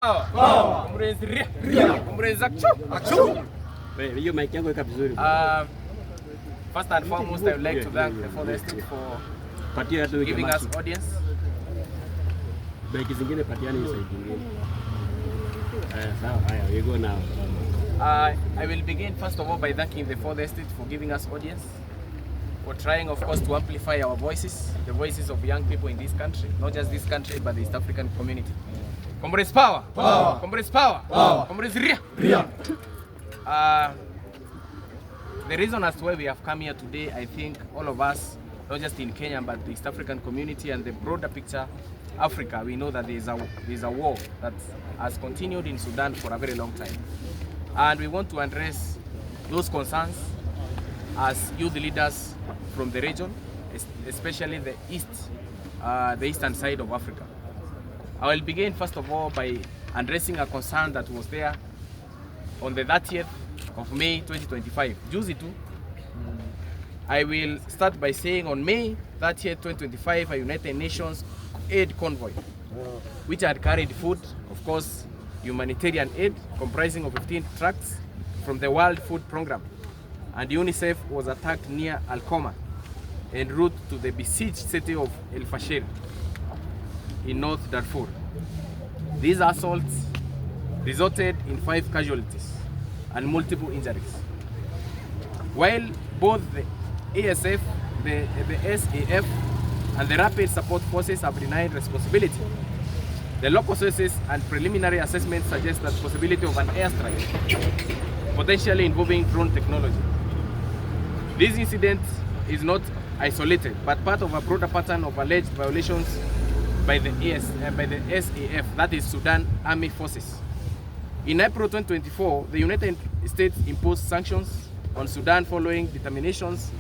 First and foremost, I would like to thank the Forest for giving us audience. You go now. I will begin first of all by thanking the Forest for giving us audience, for trying, of course, to amplify our voices, the voices of young people in this country, not just this country, but the East African community. Comrades power! Power! Comrades power! Power! Comrades ria! Ria! The reason as to why we have come here today, I think all of us, not just in Kenya, but the East African community and the broader picture, Africa, we know that there is a war that has continued in Sudan for a very long time. And we want to address those concerns as youth leaders from the region, especially the eastern side of Africa. I will begin first of all by addressing a concern that was there on the 30th of May 2025. Juzi tu. I will start by saying on May 30th, 2025, a United Nations aid convoy, which had carried food, of course, humanitarian aid, comprising of 15 trucks from the World Food Program, and UNICEF was attacked near Al-Koma en route to the besieged city of El Fasher in North Darfur. These assaults resulted in 5 casualties and multiple injuries. While both the ASF, the SAF, and the Rapid Support Forces have denied responsibility, the local sources and preliminary assessments suggest that possibility of an airstrike, potentially involving drone technology. This incident is not isolated, but part of a broader pattern of alleged violations by the SAF, that is Sudan Army Forces. In April 2024, the United States imposed sanctions on Sudan following determinations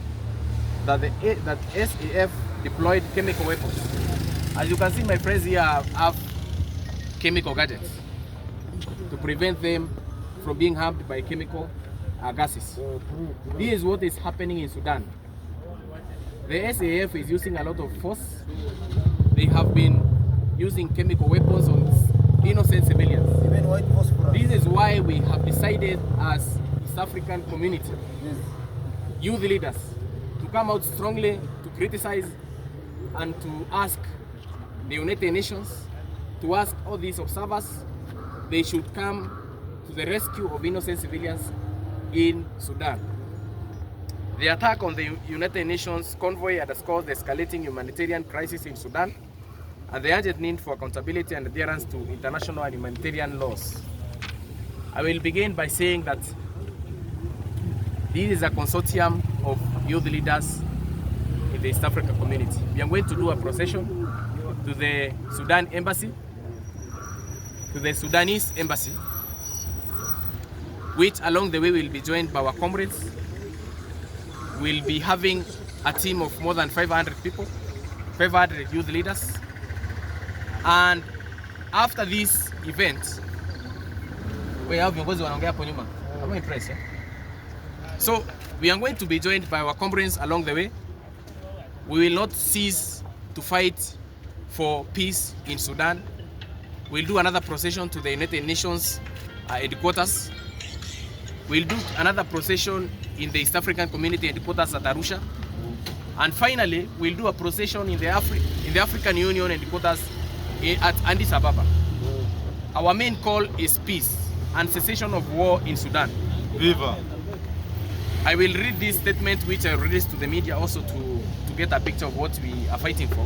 that SAF deployed chemical weapons. As you can see, my friends here have chemical gadgets to prevent them from being harmed by chemical gases. This is what is happening in Sudan. The SAF is using a lot of force. They have been using chemical weapons on innocent civilians. This is why we have decided as East African community, youth leaders, to come out strongly to criticize and to ask the United Nations, to ask all these observers, they should come to the rescue of innocent civilians in Sudan. The attack on the United Nations convoy underscores the escalating humanitarian crisis in Sudan and the urgent need for accountability and adherence to international and humanitarian laws. I will begin by saying that this is a consortium of youth leaders in the East Africa community. We are going to do a procession to the Sudan embassy, to the Sudanese embassy, which along the way will be joined by our comrades. We'll be having a team of more than 500 people, 500 youth leaders. And after this event, we have I'm impressed. So we are going to be joined by our comrades along the way. We will not cease to fight for peace in Sudan. We'll do another procession to the United Nations headquarters. We'll do another procession in the East African community headquarters at Arusha. And finally, we'll do a procession in the African Union headquarters at Addis Ababa. Our main call is peace and cessation of war in Sudan. Viva! I will read this statement which I released to the media also to get a picture of what we are fighting for.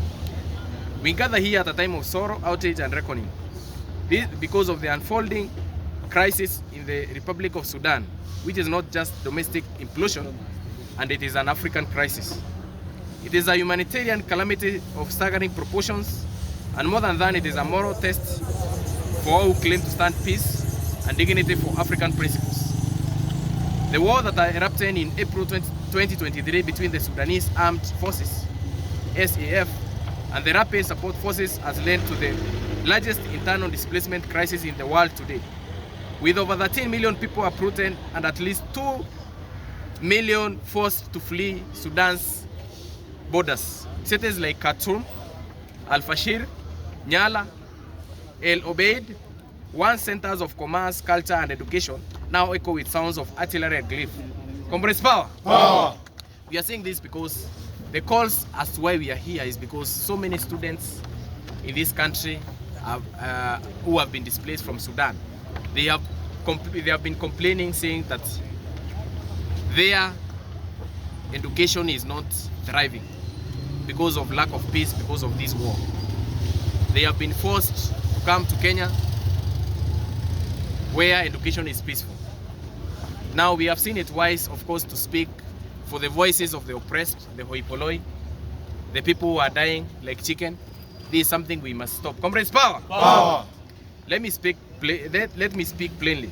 We gather here at a time of sorrow, outrage and reckoning. This because of the unfolding crisis in the Republic of Sudan, which is not just domestic implosion, and it is an African crisis. It is a humanitarian calamity of staggering proportions, and more than that, it is a moral test for all who claim to stand peace and dignity for African principles. The war that erupted in April 2023 between the Sudanese Armed Forces, SAF, and the Rapid Support Forces has led to the largest internal displacement crisis in the world today, with over 13 million people uprooted and at least 2 million forced to flee Sudan's borders. Cities like Khartoum, Al Fasher, Nyala, El Obeid, Once centers of commerce, culture, and education now echo with sounds of artillery and glyph. Comrades, power! Power! We are saying this because the calls as to why we are here is because so many students in this country who have been displaced from Sudan, they have been complaining, saying that their education is not thriving because of lack of peace, because of this war. They have been forced to come to Kenya where education is peaceful. Now we have seen it wise, of course, to speak for the voices of the oppressed, the hoi polloi, the people who are dying like chicken. This is something we must stop. Comrades, power! Power! Let me speak plainly.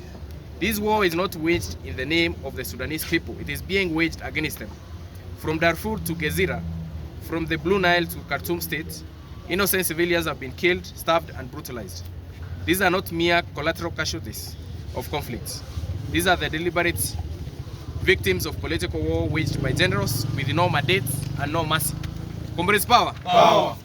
This war is not waged in the name of the Sudanese people. It is being waged against them. From Darfur to Gezira, from the Blue Nile to Khartoum state, innocent civilians have been killed, starved, and brutalized. These are not mere collateral casualties of conflicts. These are the deliberate victims of political war waged by generals with no mandate and no mercy. Comrades, power! Power!